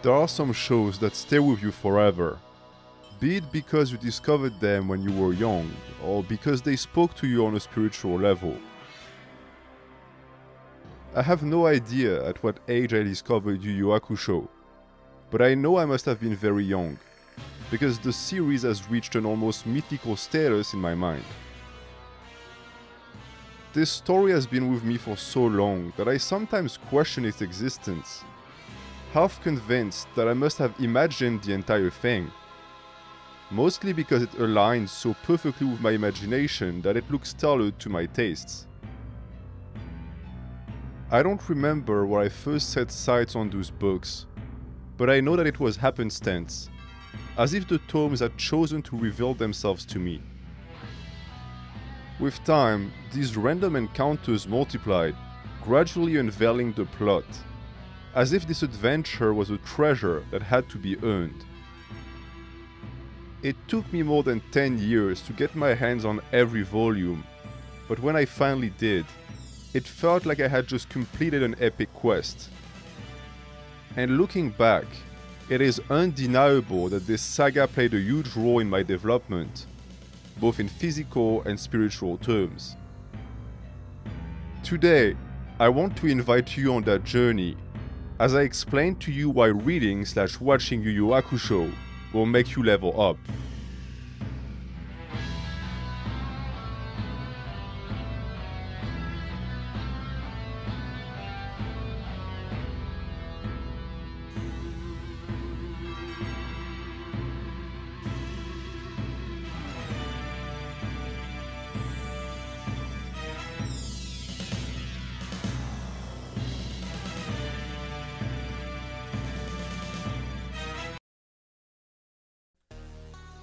There are some shows that stay with you forever, be it because you discovered them when you were young, or because they spoke to you on a spiritual level. I have no idea at what age I discovered Yu Yu Hakusho, but I know I must have been very young, because the series has reached an almost mythical status in my mind. This story has been with me for so long that I sometimes question its existence, half convinced that I must have imagined the entire thing, mostly because it aligns so perfectly with my imagination that it looks tailored to my tastes. I don't remember where I first set sights on those books, but I know that it was happenstance, as if the tomes had chosen to reveal themselves to me. With time, these random encounters multiplied, gradually unveiling the plot, as if this adventure was a treasure that had to be earned. It took me more than 10 years to get my hands on every volume, but when I finally did, it felt like I had just completed an epic quest. And looking back, it is undeniable that this saga played a huge role in my development, both in physical and spiritual terms. Today, I want to invite you on that journey, as I explain to you why reading/watching Yu Yu Hakusho will make you level up.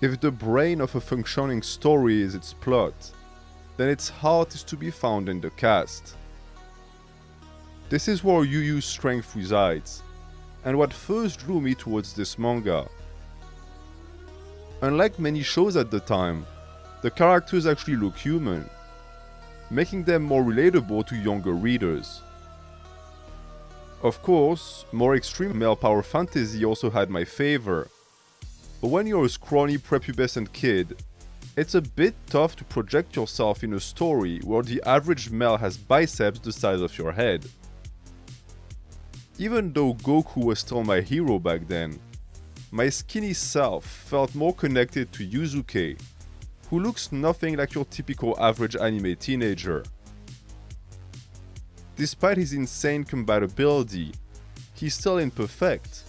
If the brain of a functioning story is its plot, then its heart is to be found in the cast. This is where Yu Yu's strength resides, and what first drew me towards this manga. Unlike many shows at the time, the characters actually look human, making them more relatable to younger readers. Of course, more extreme male power fantasy also had my favor. But when you're a scrawny prepubescent kid, it's a bit tough to project yourself in a story where the average male has biceps the size of your head. Even though Goku was still my hero back then, my skinny self felt more connected to Yuzuke, who looks nothing like your typical average anime teenager. Despite his insane compatibility, he's still imperfect,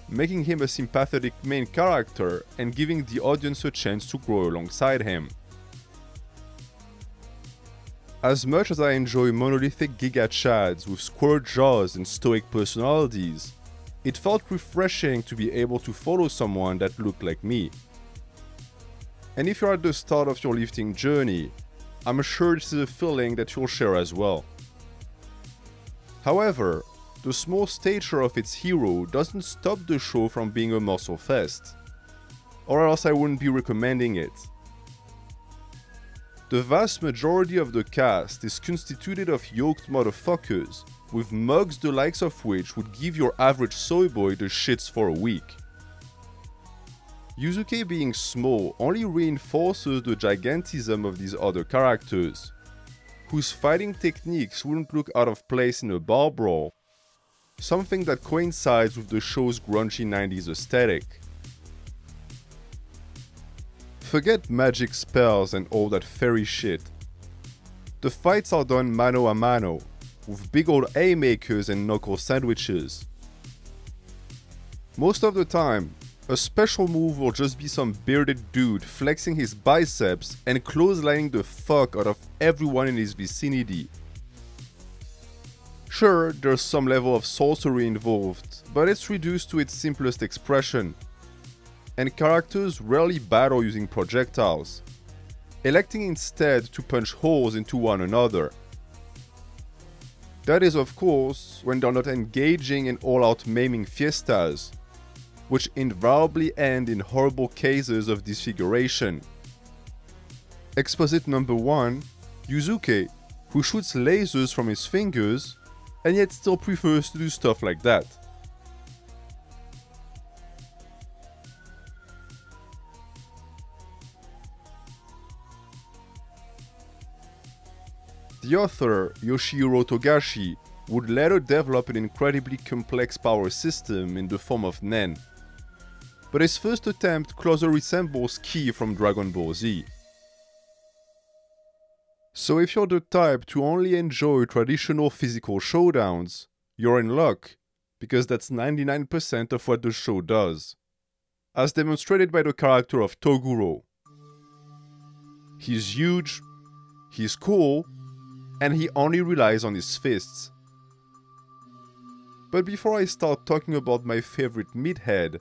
making him a sympathetic main character and giving the audience a chance to grow alongside him. As much as I enjoy monolithic Giga Chads with square jaws and stoic personalities, it felt refreshing to be able to follow someone that looked like me. And if you're at the start of your lifting journey, I'm sure this is a feeling that you'll share as well. However, the small stature of its hero doesn't stop the show from being a muscle fest, or else I wouldn't be recommending it. The vast majority of the cast is constituted of yoked motherfuckers, with mugs the likes of which would give your average soy boy the shits for a week. Yuzuke being small only reinforces the gigantism of these other characters, whose fighting techniques wouldn't look out of place in a bar brawl, something that coincides with the show's grungy 90s aesthetic. Forget magic spells and all that fairy shit. The fights are done mano a mano, with big old haymakers and knuckle sandwiches. Most of the time, a special move will just be some bearded dude flexing his biceps and clotheslining the fuck out of everyone in his vicinity. Sure, there's some level of sorcery involved, but it's reduced to its simplest expression. And characters rarely battle using projectiles, electing instead to punch holes into one another. That is, of course, when they're not engaging in all-out maiming fiestas, which invariably end in horrible cases of disfiguration. Exposit number 1, Yuzuke, who shoots lasers from his fingers, and yet still prefers to do stuff like that. The author, Yoshihiro Togashi, would later develop an incredibly complex power system in the form of Nen. But his first attempt closer resembles Ki from Dragon Ball Z. So if you're the type to only enjoy traditional physical showdowns, you're in luck, because that's 99% of what the show does. As demonstrated by the character of Toguro. He's huge, he's cool, and he only relies on his fists. But before I start talking about my favorite meathead,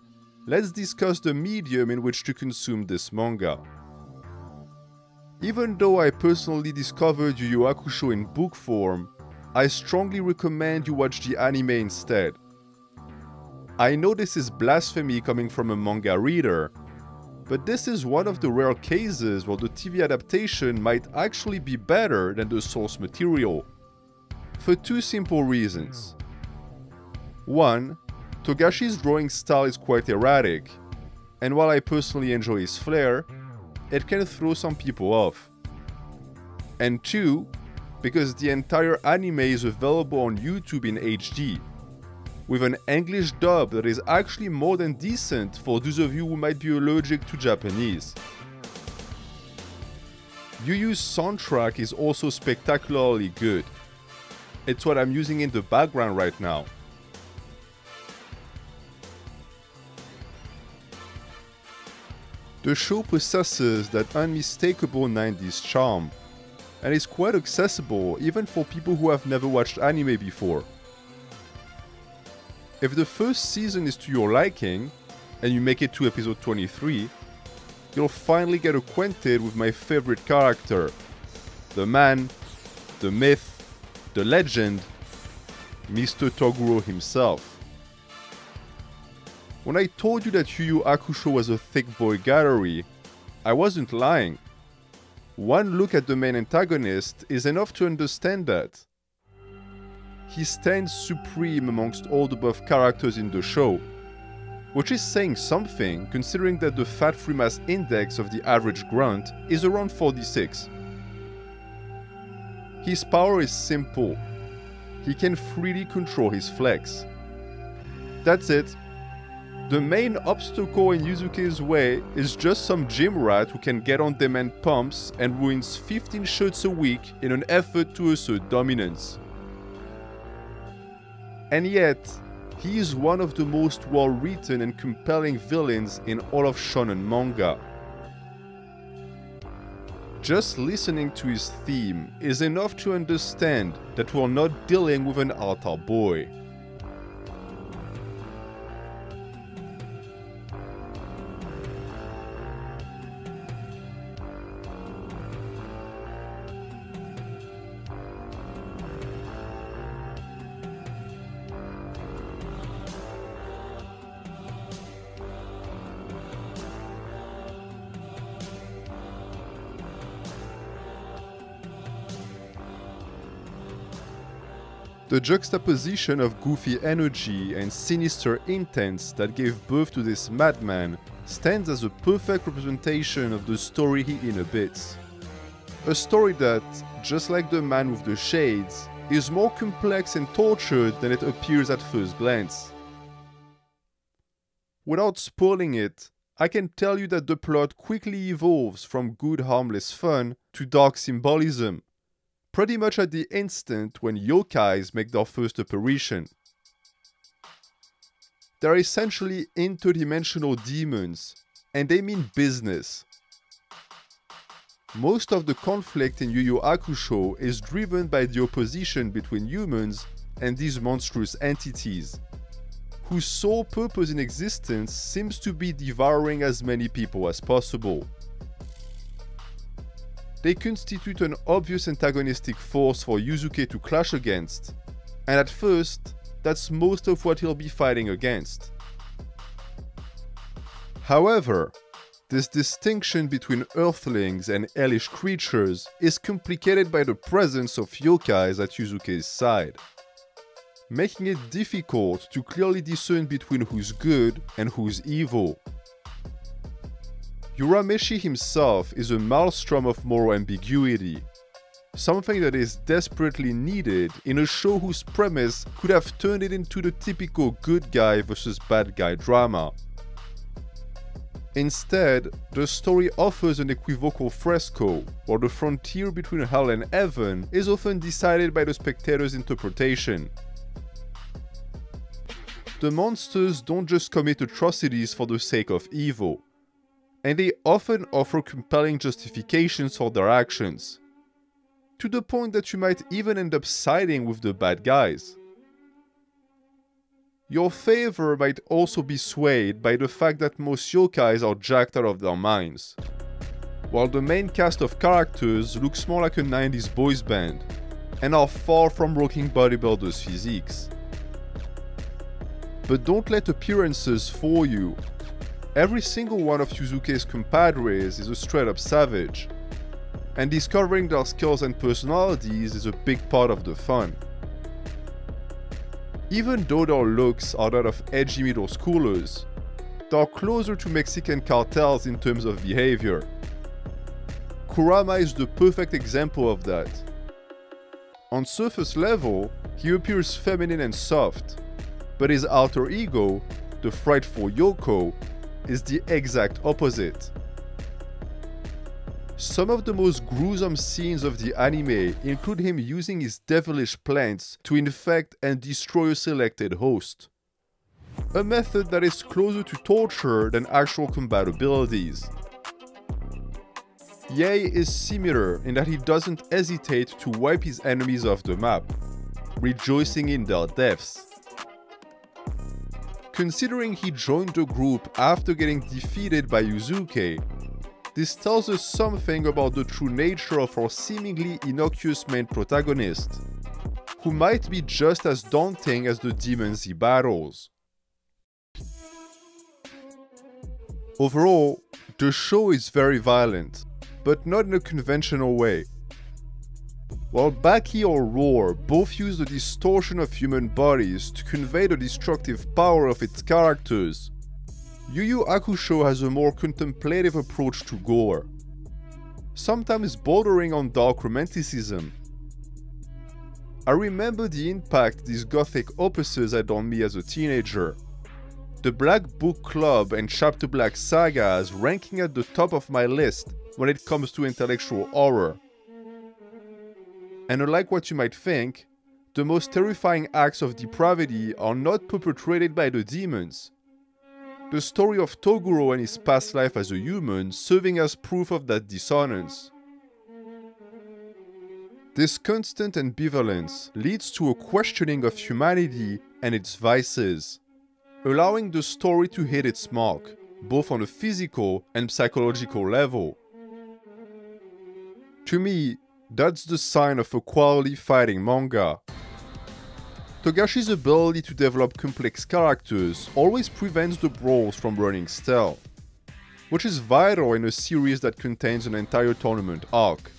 let's discuss the medium in which to consume this manga. Even though I personally discovered Yu Yu Hakusho in book form, I strongly recommend you watch the anime instead. I know this is blasphemy coming from a manga reader, but this is one of the rare cases where the TV adaptation might actually be better than the source material. For two simple reasons. 1. Togashi's drawing style is quite erratic, and while I personally enjoy his flair, it can throw some people off. And 2, because the entire anime is available on YouTube in HD, with an English dub that is actually more than decent for those of you who might be allergic to Japanese. Yu Yu's soundtrack is also spectacularly good. It's what I'm using in the background right now. The show possesses that unmistakable 90s charm, and is quite accessible even for people who have never watched anime before. If the first season is to your liking, and you make it to episode 23, you'll finally get acquainted with my favorite character, the man, the myth, the legend, Mr. Toguro himself. When I told you that Yu Yu Hakusho was a thick boy gallery, I wasn't lying. One look at the main antagonist is enough to understand that. He stands supreme amongst all the buff characters in the show, which is saying something considering that the fat free mass index of the average grunt is around 46. His power is simple. He can freely control his flex. That's it. The main obstacle in Yuzuke's way is just some gym rat who can get on demand pumps and ruins 15 shirts a week in an effort to assert dominance. And yet, he is one of the most well-written and compelling villains in all of shonen manga. Just listening to his theme is enough to understand that we're not dealing with an altar boy. The juxtaposition of goofy energy and sinister intents that gave birth to this madman stands as a perfect representation of the story he inhabits. A story that, just like the man with the shades, is more complex and tortured than it appears at first glance. Without spoiling it, I can tell you that the plot quickly evolves from good harmless fun to dark symbolism, pretty much at the instant when yokais make their first apparition. They're essentially interdimensional demons, and they mean business. Most of the conflict in Yu Yu Hakusho is driven by the opposition between humans and these monstrous entities, whose sole purpose in existence seems to be devouring as many people as possible. They constitute an obvious antagonistic force for Yuzuke to clash against, and at first, that's most of what he'll be fighting against. However, this distinction between earthlings and hellish creatures is complicated by the presence of yokais at Yuzuke's side, making it difficult to clearly discern between who's good and who's evil. Urameshi himself is a maelstrom of moral ambiguity, something that is desperately needed in a show whose premise could have turned it into the typical good guy versus bad guy drama. Instead, the story offers an equivocal fresco, where the frontier between hell and heaven is often decided by the spectator's interpretation. The monsters don't just commit atrocities for the sake of evil, and they often offer compelling justifications for their actions, to the point that you might even end up siding with the bad guys. Your favor might also be swayed by the fact that most yokais are jacked out of their minds, while the main cast of characters looks more like a 90s boys band, and are far from rocking bodybuilders' physiques. But don't let appearances fool you. Every single one of Yuzuke's compadres is a straight-up savage, and discovering their skills and personalities is a big part of the fun. Even though their looks are that of edgy middle schoolers, they are closer to Mexican cartels in terms of behavior. Kurama is the perfect example of that. On surface level, he appears feminine and soft, but his alter ego, the frightful Yoko, is the exact opposite. Some of the most gruesome scenes of the anime include him using his devilish plants to infect and destroy a selected host. A method that is closer to torture than actual combat abilities. Yae is similar in that he doesn't hesitate to wipe his enemies off the map, rejoicing in their deaths. Considering he joined the group after getting defeated by Yuzuke, this tells us something about the true nature of our seemingly innocuous main protagonist, who might be just as daunting as the demons he battles. Overall, the show is very violent, but not in a conventional way. While Baki or Roar both use the distortion of human bodies to convey the destructive power of its characters, Yu Yu Hakusho has a more contemplative approach to gore, sometimes bordering on dark romanticism. I remember the impact these gothic opuses had on me as a teenager. The Black Book Club and Chapter Black sagas ranking at the top of my list when it comes to intellectual horror. And unlike what you might think, the most terrifying acts of depravity are not perpetrated by the demons. The story of Toguro and his past life as a human serving as proof of that dissonance. This constant ambivalence leads to a questioning of humanity and its vices, allowing the story to hit its mark, both on a physical and psychological level. To me, that's the sign of a quality fighting manga. Togashi's ability to develop complex characters always prevents the brawls from running stale, which is vital in a series that contains an entire tournament arc.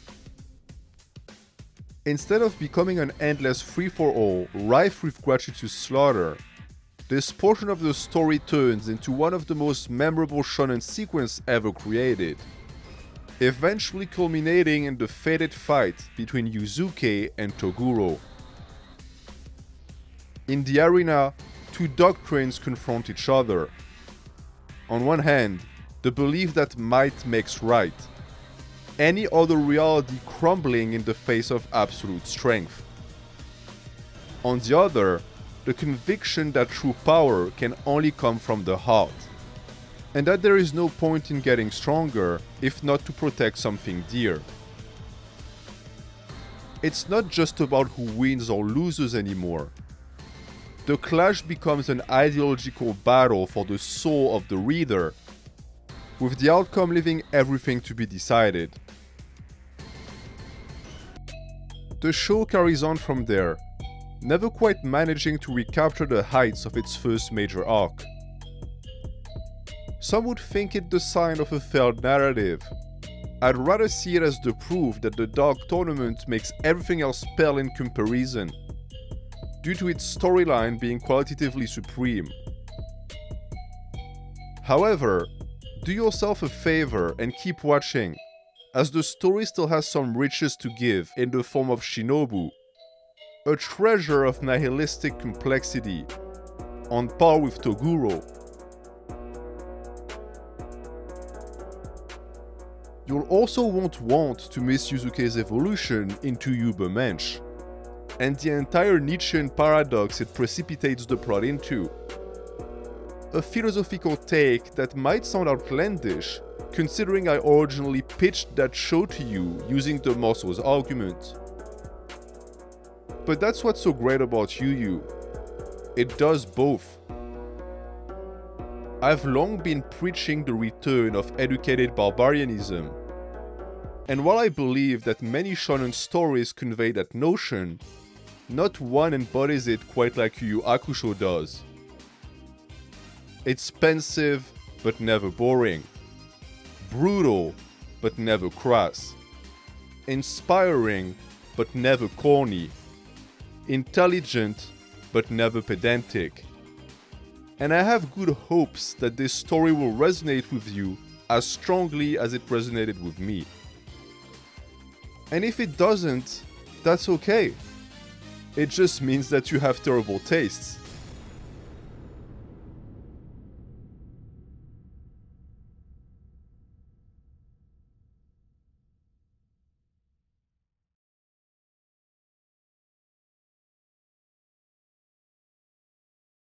Instead of becoming an endless free-for-all rife with gratuitous slaughter, this portion of the story turns into one of the most memorable shonen sequences ever created, eventually culminating in the fated fight between Yuzuke and Toguro. In the arena, two doctrines confront each other. On one hand, the belief that might makes right, any other reality crumbling in the face of absolute strength. On the other, the conviction that true power can only come from the heart, and that there is no point in getting stronger if not to protect something dear. It's not just about who wins or loses anymore. The clash becomes an ideological battle for the soul of the reader, with the outcome leaving everything to be decided. The show carries on from there, never quite managing to recapture the heights of its first major arc. Some would think it the sign of a failed narrative. I'd rather see it as the proof that the Dark Tournament makes everything else pale in comparison, due to its storyline being qualitatively supreme. However, do yourself a favor and keep watching. as the story still has some riches to give in the form of Shinobu, a treasure of nihilistic complexity, on par with Toguro. You'll also won't want to miss Yuzuke's evolution into Ubermensch, and the entire Nietzschean paradox it precipitates the plot into. A philosophical take that might sound outlandish, considering I originally pitched that show to you using the muscles argument. But that's what's so great about Yu Yu. It does both. I've long been preaching the return of educated barbarianism. And while I believe that many shonen stories convey that notion, not one embodies it quite like Yu Yu Hakusho does. It's pensive, but never boring. Brutal, but never crass. Inspiring, but never corny. Intelligent, but never pedantic. And I have good hopes that this story will resonate with you as strongly as it resonated with me. And if it doesn't, that's okay. It just means that you have terrible tastes.